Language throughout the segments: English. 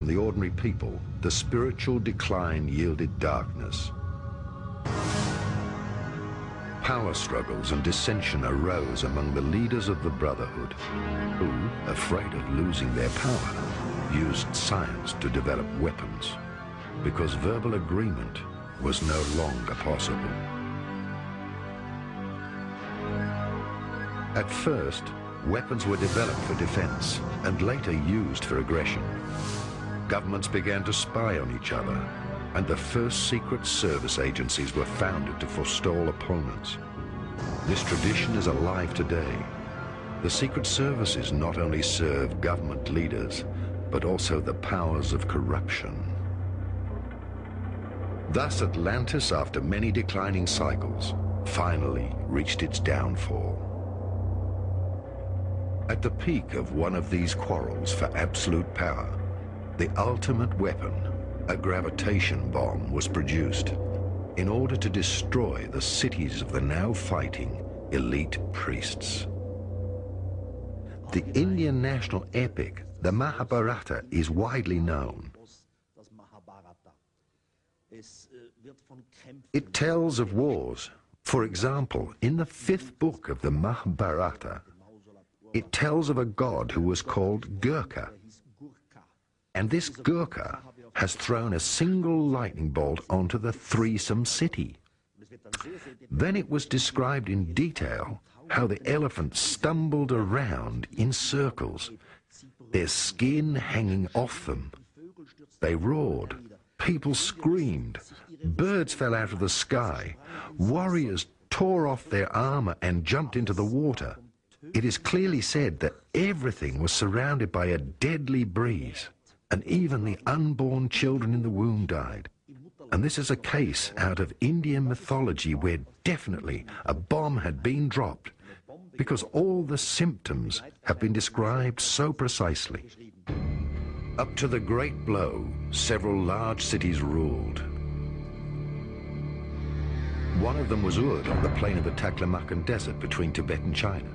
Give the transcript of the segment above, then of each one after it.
the ordinary people, the spiritual decline yielded darkness. Power struggles and dissension arose among the leaders of the Brotherhood, who, afraid of losing their power, used science to develop weapons, because verbal agreement was no longer possible. At first, weapons were developed for defense and later used for aggression. Governments began to spy on each other, and the first secret service agencies were founded to forestall opponents. This tradition is alive today. The secret services not only serve government leaders, but also the powers of corruption. Thus, Atlantis, after many declining cycles, finally reached its downfall. At the peak of one of these quarrels for absolute power, the ultimate weapon, a gravitation bomb, was produced in order to destroy the cities of the now fighting elite priests. The Indian national epic, the Mahabharata, is widely known. It tells of wars. For example, in the 5th book of the Mahabharata, it tells of a god who was called Gurkha. And this Gurkha has thrown a single lightning bolt onto the threesome city. Then it was described in detail how the elephants stumbled around in circles, their skin hanging off them. They roared, people screamed, birds fell out of the sky, warriors tore off their armor and jumped into the water. It is clearly said that everything was surrounded by a deadly breeze, and even the unborn children in the womb died. And this is a case out of Indian mythology where definitely a bomb had been dropped, because all the symptoms have been described so precisely. Up to the Great Blow, several large cities ruled. One of them was Urd on the plain of the Taklamakan Desert between Tibet and China.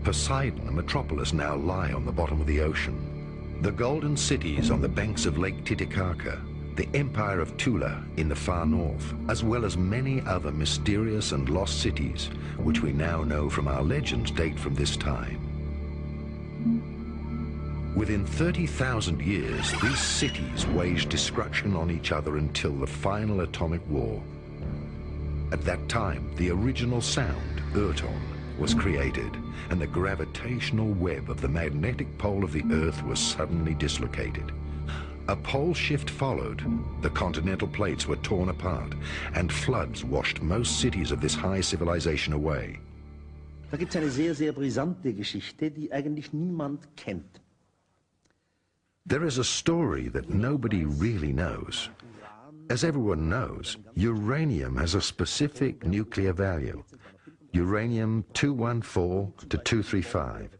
Poseidon, the metropolis, now lie on the bottom of the ocean. The golden cities on the banks of Lake Titicaca, the empire of Thule in the far north, as well as many other mysterious and lost cities, which we now know from our legends date from this time. Within 30,000 years, these cities waged destruction on each other until the final atomic war. At that time, the original sound, Urton, was created, and the gravitational web of the magnetic pole of the Earth was suddenly dislocated. A pole shift followed, the continental plates were torn apart, and floods washed most cities of this high civilization away. Da gibt es eine sehr, sehr brisante Geschichte, die eigentlich niemand kennt. There is a story that nobody really knows. As everyone knows, uranium has a specific nuclear value, uranium-214 to 235,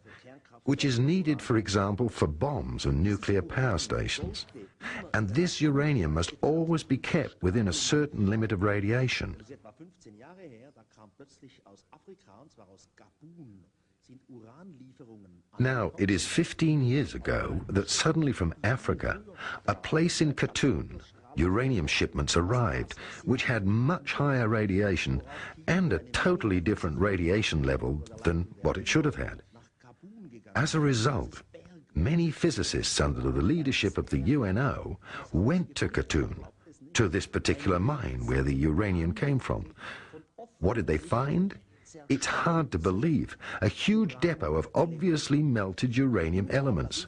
which is needed, for example, for bombs and nuclear power stations. And this uranium must always be kept within a certain limit of radiation. Now, it is 15 years ago that suddenly from Africa, a place in Khatun, uranium shipments arrived, which had much higher radiation and a totally different radiation level than what it should have had. As a result, many physicists under the leadership of the UNO went to Khatun, to this particular mine where the uranium came from. What did they find? It's hard to believe. A huge depot of obviously melted uranium elements.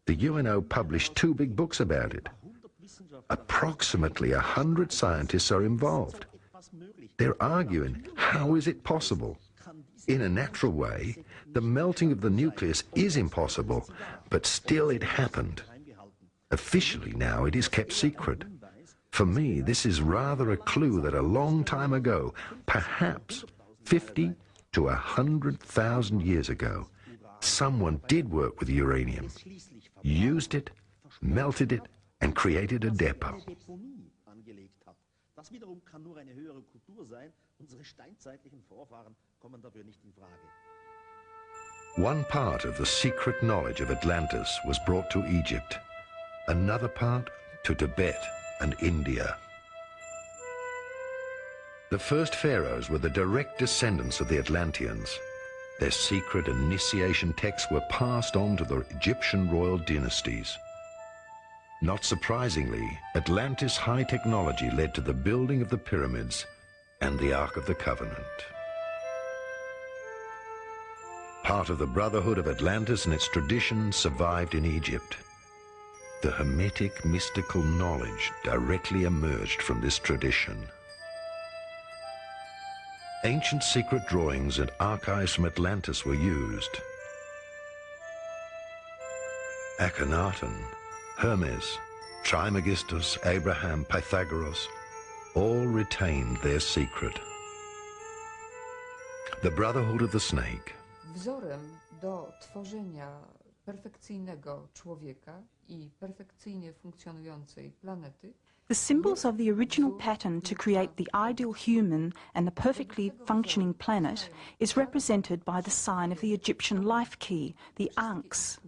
The UNO published 2 big books about it. Approximately 100 scientists are involved. They're arguing, how is it possible? In a natural way, the melting of the nucleus is impossible, but still it happened. Officially now it is kept secret. For me, this is rather a clue that a long time ago, perhaps 50 to 100,000 years ago, someone did work with uranium, used it, melted it, and created a depot. One part of the secret knowledge of Atlantis was brought to Egypt. another part to Tibet and India. The first pharaohs were the direct descendants of the Atlanteans. Their secret initiation texts were passed on to the Egyptian royal dynasties. Not surprisingly, Atlantis' high technology led to the building of the pyramids and the Ark of the Covenant. Part of the Brotherhood of Atlantis and its tradition survived in Egypt. The Hermetic mystical knowledge directly emerged from this tradition. Ancient secret drawings and archives from Atlantis were used. Akhenaten, Hermes, Trismegistus, Abraham, Pythagoras, all retained their secret. The Brotherhood of the Snake. Wzorem do tworzenia perfekcyjnego człowieka I perfekcyjnie funkcjonującej planety. The symbols of the original pattern to create the ideal human and the perfectly functioning planet is represented by the sign of the Egyptian life key, the Ankhs.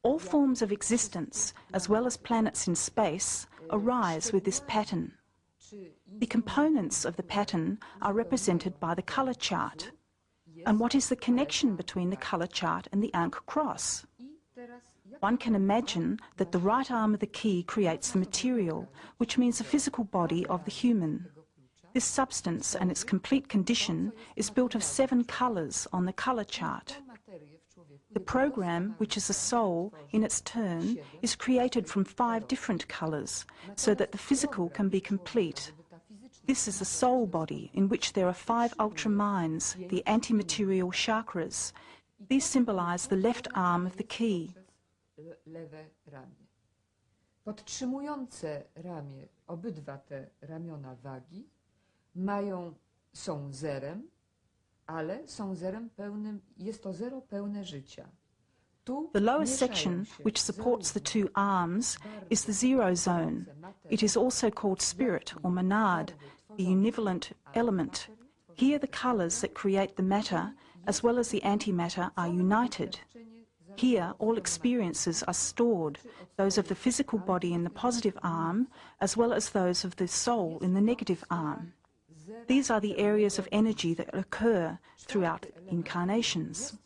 All forms of existence, as well as planets in space, arise with this pattern. The components of the pattern are represented by the colour chart. And what is the connection between the colour chart and the Ankh cross? One can imagine that the right arm of the key creates the material, which means the physical body of the human. This substance and its complete condition is built of 7 colours on the colour chart. The program, which is a soul, in its turn, is created from 5 different colours, so that the physical can be complete. This is the soul body, in which there are 5 ultra-minds, the anti-material chakras. These symbolise the left arm of the key. Lewe ramię. Podtrzymujące ramię, obydwa te ramiona wagi, są zerem, ale są zerem pełnym, jest to zero pełne życia. The lower section, which supports the 2 arms, is the zero zone. It is also called spirit or monad, the univalent element. Here the colours that create the matter, as well as the antimatter, are united. Here, all experiences are stored, those of the physical body in the positive arm, as well as those of the soul in the negative arm. These are the areas of energy that occur throughout incarnations.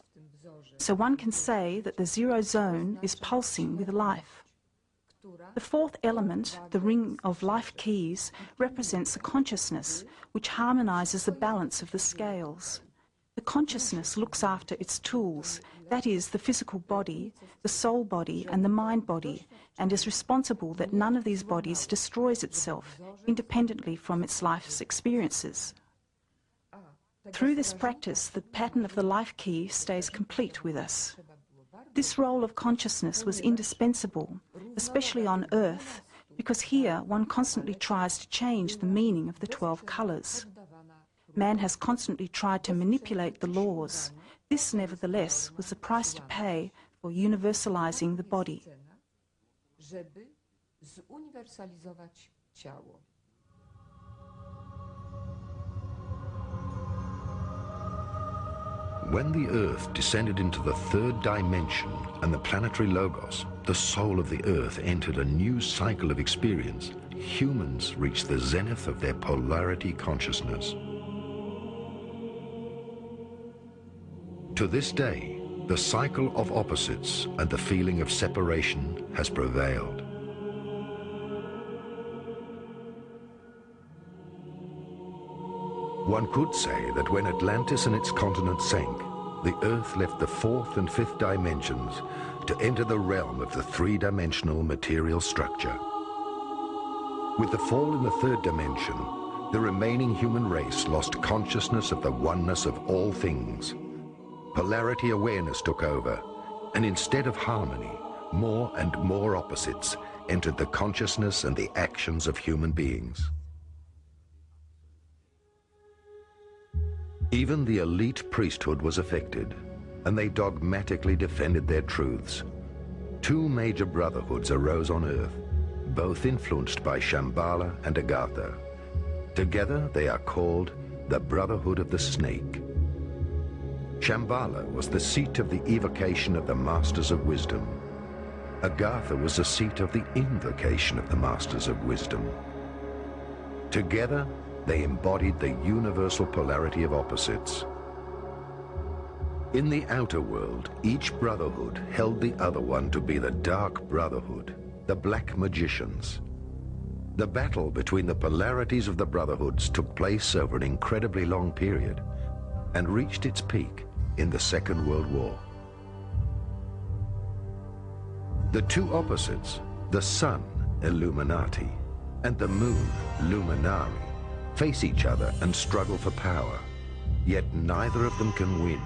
So one can say that the zero zone is pulsing with life. The 4th element, the ring of life keys, represents the consciousness, which harmonises the balance of the scales. The consciousness looks after its tools, that is, the physical body, the soul body and the mind body, and is responsible that none of these bodies destroys itself, independently from its life's experiences. Through this practice, the pattern of the life key stays complete with us. This role of consciousness was indispensable, especially on Earth, because here one constantly tries to change the meaning of the 12 colours. Man has constantly tried to manipulate the laws. This, nevertheless, was the price to pay for universalizing the body. Żeby zuniwersalizować ciało. When the Earth descended into the 3rd dimension and the planetary logos, the soul of the Earth entered a new cycle of experience, humans reached the zenith of their polarity consciousness. To this day, the cycle of opposites and the feeling of separation has prevailed. One could say that when Atlantis and its continent sank, the Earth left the 4th and 5th dimensions to enter the realm of the 3-dimensional material structure. With the fall in the 3rd dimension, the remaining human race lost consciousness of the oneness of all things. Polarity awareness took over, and instead of harmony, more and more opposites entered the consciousness and the actions of human beings. Even the elite priesthood was affected, and they dogmatically defended their truths. 2 major brotherhoods arose on Earth, both influenced by Shambhala and Agharta. Together they are called the Brotherhood of the Snake. Shambhala was the seat of the evocation of the Masters of Wisdom. Agharta was the seat of the invocation of the Masters of Wisdom. Together, they embodied the universal polarity of opposites. In the outer world, each brotherhood held the other one to be the Dark Brotherhood, the Black Magicians. The battle between the polarities of the brotherhoods took place over an incredibly long period and reached its peak in the Second World War. The two opposites, the Sun, Illuminati, and the Moon, Luminari, face each other and struggle for power, yet neither of them can win.